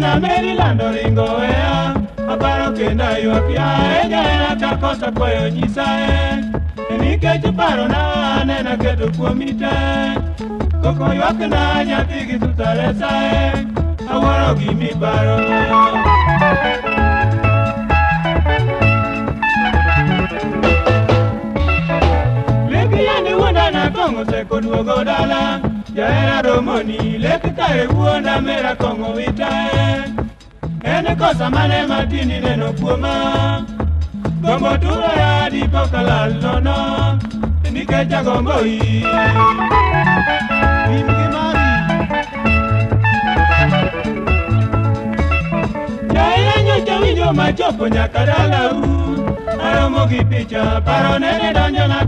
na Maryland ringo ea aparo kenda ywak ya enya kakosa kwayo nyisae nikech paro na anena keto kuomi te koko ywak na nyathi gi sutare sae awuoro gimi paro leki yandi wuonda na kongo seko duogo dala jaera romoni leki kare wuonda mera kongo witae ene kosa mane matini neno kuoma gombo turo ya dipo kalal nono nikecha gombo hii Imgi mari jaera nyocha winjo machopo nyaka dala u aromo gi picha paro nene donjo na